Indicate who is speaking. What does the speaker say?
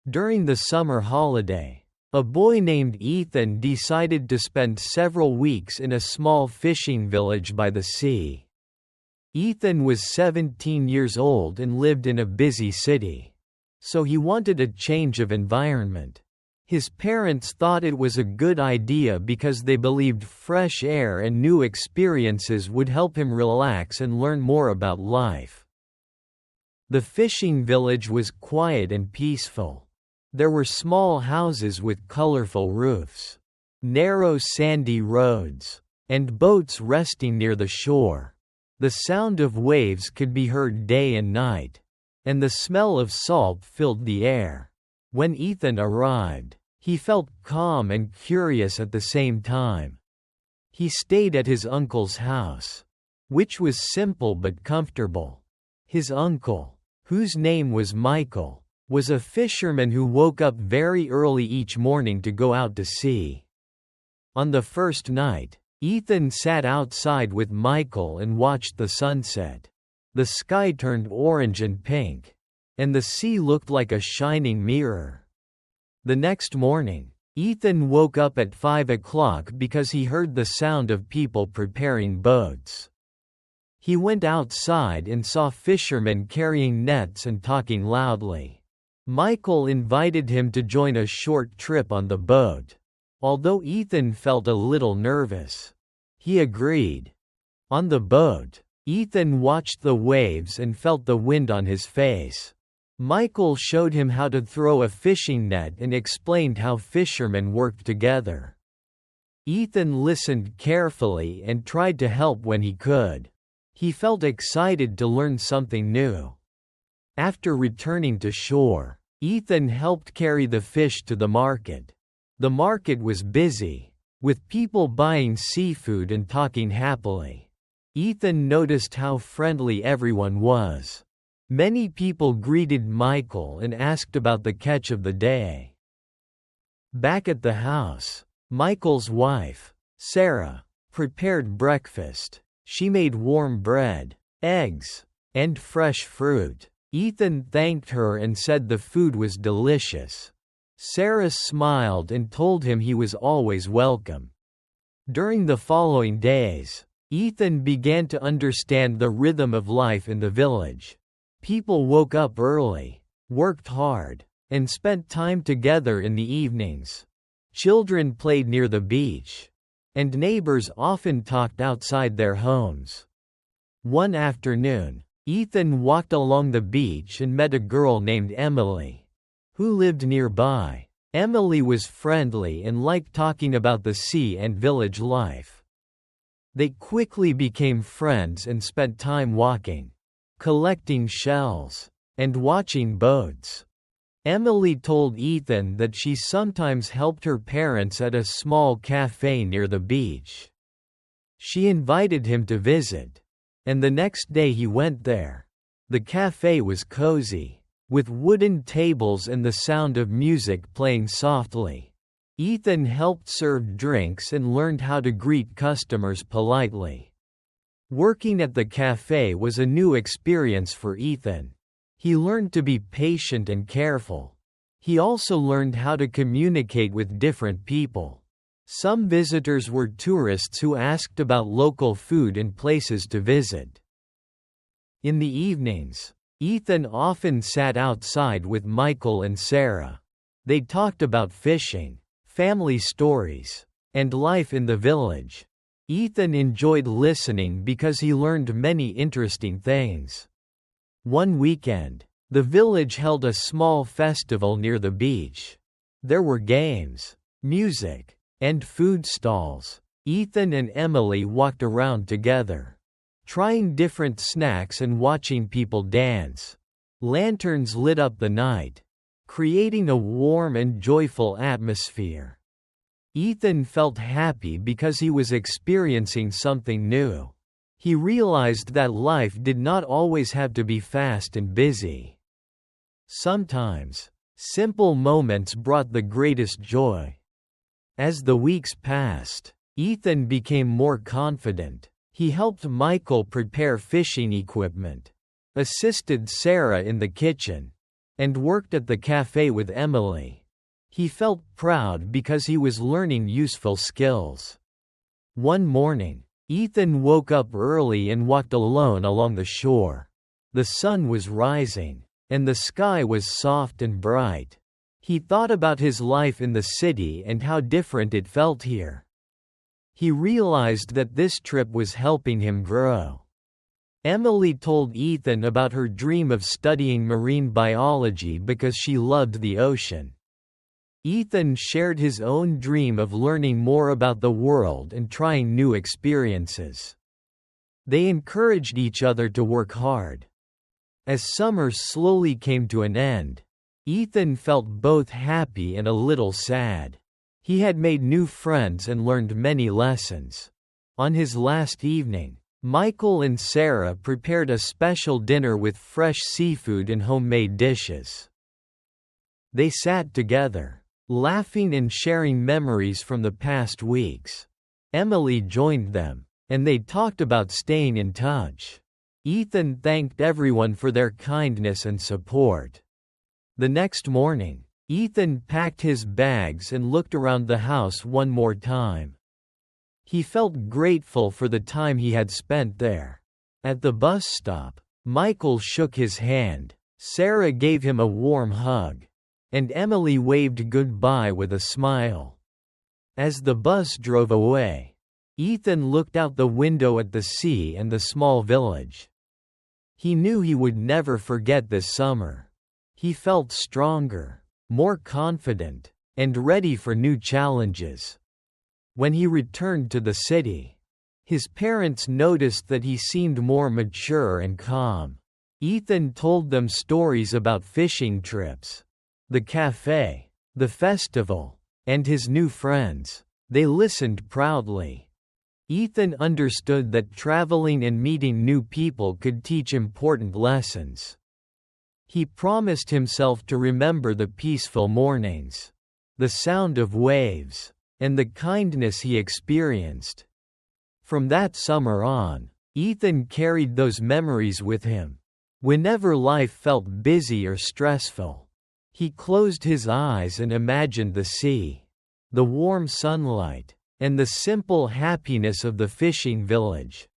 Speaker 1: During the summer holiday, a boy named Ethan decided to spend several weeks in a small fishing village by the sea. Ethan was 17 years old and lived in a busy city, so he wanted a change of environment. His parents thought it was a good idea because they believed fresh air and new experiences would help him relax and learn more about life. The fishing village was quiet and peaceful. There were small houses with colorful roofs, narrow sandy roads, and boats resting near the shore. The sound of waves could be heard day and night, and the smell of salt filled the air. When Ethan arrived, he felt calm and curious at the same time. He stayed at his uncle's house, which was simple but comfortable. His uncle, whose name was Michael, was a fisherman who woke up very early each morning to go out to sea. On the first night, Ethan sat outside with Michael and watched the sunset. The sky turned orange and pink, and the sea looked like a shining mirror. The next morning, Ethan woke up at 5 o'clock because he heard the sound of people preparing boats. He went outside and saw fishermen carrying nets and talking loudly. Michael invited him to join a short trip on the boat. Although Ethan felt a little nervous, he agreed. On the boat, Ethan watched the waves and felt the wind on his face. Michael showed him how to throw a fishing net and explained how fishermen worked together. Ethan listened carefully and tried to help when he could. He felt excited to learn something new. After returning to shore, Ethan helped carry the fish to the market. The market was busy, with people buying seafood and talking happily. Ethan noticed how friendly everyone was. Many people greeted Michael and asked about the catch of the day. Back at the house, Michael's wife, Sarah, prepared breakfast. She made warm bread, eggs, and fresh fruit. Ethan thanked her and said the food was delicious. Sarah smiled and told him he was always welcome. During the following days, Ethan began to understand the rhythm of life in the village. People woke up early, worked hard, and spent time together in the evenings. Children played near the beach, and neighbors often talked outside their homes. One afternoon, Ethan walked along the beach and met a girl named Emily, who lived nearby. Emily was friendly and liked talking about the sea and village life. They quickly became friends and spent time walking, collecting shells, and watching boats. Emily told Ethan that she sometimes helped her parents at a small cafe near the beach. She invited him to visit, and the next day he went there. The cafe was cozy, with wooden tables and the sound of music playing softly. Ethan helped serve drinks and learned how to greet customers politely. Working at the cafe was a new experience for Ethan. He learned to be patient and careful. He also learned how to communicate with different people. Some visitors were tourists who asked about local food and places to visit. In the evenings, Ethan often sat outside with Michael and Sarah. They talked about fishing, family stories, and life in the village. Ethan enjoyed listening because he learned many interesting things. One weekend, the village held a small festival near the beach. There were games, music, and food stalls. Ethan and Emily walked around together, trying different snacks and watching people dance. Lanterns lit up the night, creating a warm and joyful atmosphere. Ethan felt happy because he was experiencing something new. He realized that life did not always have to be fast and busy. Sometimes, simple moments brought the greatest joy. As the weeks passed, Ethan became more confident. He helped Michael prepare fishing equipment, assisted Sarah in the kitchen, and worked at the cafe with Emily. He felt proud because he was learning useful skills. One morning, Ethan woke up early and walked alone along the shore. The sun was rising, and the sky was soft and bright. He thought about his life in the city and how different it felt here. He realized that this trip was helping him grow. Emily told Ethan about her dream of studying marine biology because she loved the ocean. Ethan shared his own dream of learning more about the world and trying new experiences. They encouraged each other to work hard. As summer slowly came to an end, Ethan felt both happy and a little sad. He had made new friends and learned many lessons. On his last evening, Michael and Sarah prepared a special dinner with fresh seafood and homemade dishes. They sat together, laughing and sharing memories from the past weeks. Emily joined them, and they talked about staying in touch. Ethan thanked everyone for their kindness and support. The next morning, Ethan packed his bags and looked around the house one more time. He felt grateful for the time he had spent there. At the bus stop, Michael shook his hand, Sarah gave him a warm hug, and Emily waved goodbye with a smile. As the bus drove away, Ethan looked out the window at the sea and the small village. He knew he would never forget this summer. He felt stronger, more confident, and ready for new challenges. When he returned to the city, his parents noticed that he seemed more mature and calm. Ethan told them stories about fishing trips, the cafe, the festival, and his new friends. They listened proudly. Ethan understood that traveling and meeting new people could teach important lessons. He promised himself to remember the peaceful mornings, the sound of waves, and the kindness he experienced. From that summer on, Ethan carried those memories with him. Whenever life felt busy or stressful, he closed his eyes and imagined the sea, the warm sunlight, and the simple happiness of the fishing village.